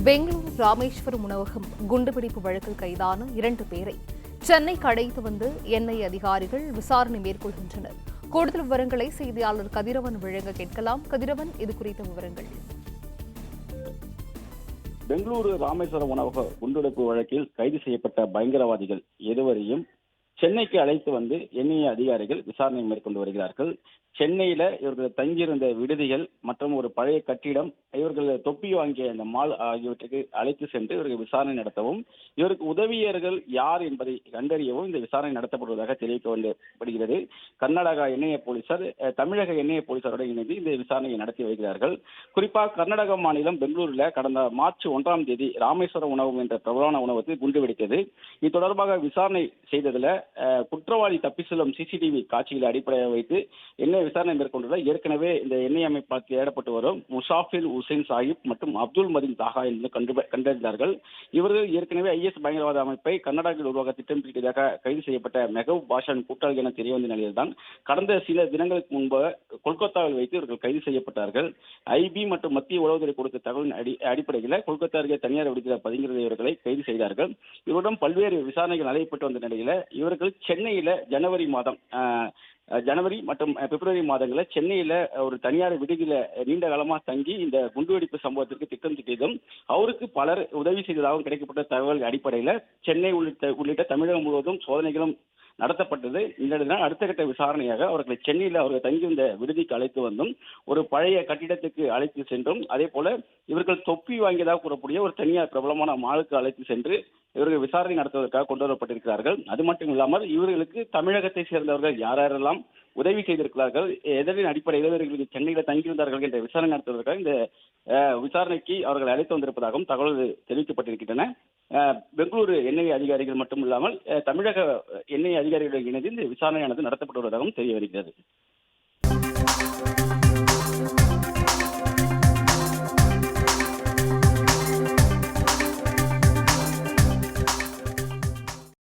பெங்களூரு ராமேஸ்வரம் உணவகம் குண்டுவெடிப்பு வழக்கில் கைதான 2 பேரை சென்னைக்கு அழைத்து வந்து என்ஐஏ அதிகாரிகள் விசாரணை மேற்கொள்கின்றனர். கூடுதல் விவரங்களை செய்தியாளர் கதிரவன் வழங்க கேட்கலாம். கதிரவன், இது குறித்த விவரங்கள். பெங்களூரு ராமேஸ்வரம் உணவக குண்டுவெடிப்பு வழக்கில் கைது செய்யப்பட்ட பயங்கரவாதிகள் இருவரையும் சென்னைக்கு அழைத்து வந்து என்ஐஏ அதிகாரிகள் விசாரணை மேற்கொண்டு வருகிறார்கள். சென்னையில இவர்கள் தங்கியிருந்த விடுதிகள் மற்றும் ஒரு பழைய கட்டிடம், இவர்கள் தொப்பி வாங்கிய இந்த மால் ஆகியவற்றுக்கு அழைத்து சென்று இவர்கள் விசாரணை நடத்தவும், இவருக்கு உதவியர்கள் யார் என்பதை கண்டறியவும் இந்த விசாரணை நடத்தப்படுவதாக தெரிவிக்கப்படுகிறது. கர்நாடகா என்ஐஏ போலீசார் தமிழக என்ஐஏ போலீசாருடன் இணைந்து இந்த விசாரணையை நடத்தி வருகிறார்கள். குறிப்பாக கர்நாடக மாநிலம் பெங்களூருல கடந்த மார்ச் 1ஆம் தேதி ராமேஸ்வரம் உணவகம் என்ற பிரபலமான உணவகத்தில் குண்டு வெடித்தது. இது தொடர்பாக விசாரணை செய்ததுல குற்றவாளி தப்பி செல்லும் சிசிடிவி காட்சிகளை அடிப்படையாக வைத்து என்ன விசாரணை மேற்கொண்டுள்ள ஏற்கனவே இந்த எண்ணெய் அமைப்பால் தேடப்பட்டு வரும் முஷாஃபில் உசேன் சாஹிப் மற்றும் அப்துல் மதீன் தாகா என்று கண்டறிந்தார்கள். இவர்கள் ஏற்கனவே ஐஎஸ் பயங்கரவாத அமைப்பை கர்நாடகாவில் உருவாக்க திட்டம் தீட்டியதாக கைது செய்யப்பட்ட மெஹபூப் பாஷாவின் கூட்டாளி என தெரிய வந்த நிலையில்தான் கடந்த சில தினங்களுக்கு முன்பு கொல்கத்தாவில் வைத்து இவர்கள் கைது செய்யப்பட்டார்கள். ஐபி மற்றும் மத்திய உளவுத்துறை கொடுத்த தகவலின் அடிப்படையில் கொல்கத்தா அருகே தனியார் விடுதியில் பதுங்கியிருந்த இவர்களை கைது செய்தார்கள். இவரிடம் பல்வேறு விசாரணைகள் நடைபெற்று வந்த நிலையில் இவர்கள் சென்னையில ஜனவரி மற்றும் பிப்ரவரி மாதங்களில் சென்னையில ஒரு தனியார் விடுதியில நீண்ட காலமா தங்கி இந்த குண்டுவெடிப்பு சம்பவத்திற்கு திட்டம் தீட்டியதும் அவருக்கு பலர் உதவி செய்ததாகவும் கிடைக்கப்பட்ட தகவல் அடிப்படையில் சென்னை உள்ளிட்ட தமிழகம் முழுவதும் சோதனைகளும் நடத்தப்பட்டது. இந்த அடுத்த கட்ட விசாரணையாக அவர்களை சென்னையில் அவர்கள் தங்கியிருந்த விடுதிக்கு அழைத்து வந்தும் ஒரு பழைய கட்டிடத்துக்கு அழைத்து சென்றும் அதே போல இவர்கள் தொப்பி வாங்கியதாக கூறக்கூடிய ஒரு தனியார் பிரபலமான மாலுக்கு அழைத்து சென்று இவர்கள் விசாரணை நடத்துவதற்காக கொண்டு வரப்பட்டிருக்கிறார்கள். அது மட்டும் இல்லாமல் இவர்களுக்கு தமிழகத்தை சேர்ந்தவர்கள் யாரெல்லாம் உதவி செய்திருக்கிறார்கள், எதனின் அடிப்படையில் இவர்களுக்கு சென்னையில் தங்கியிருந்தார்கள் என்ற விசாரணை நடத்துவதற்காக இந்த விசாரணைக்கு அவர்கள் அழைத்து வந்திருப்பதாகவும் தகவல்கள் தெரிவிக்கப்பட்டிருக்கின்றன. பெங்களூரு என்ஐஏ அதிகாரிகள் மட்டும் இல்லாமல் தமிழக என்ஐஏ அதிகாரிகளுடன் இணைந்து இந்த விசாரணையானது நடத்தப்பட்டு வருவதாகவும் தெரிய வருகிறது.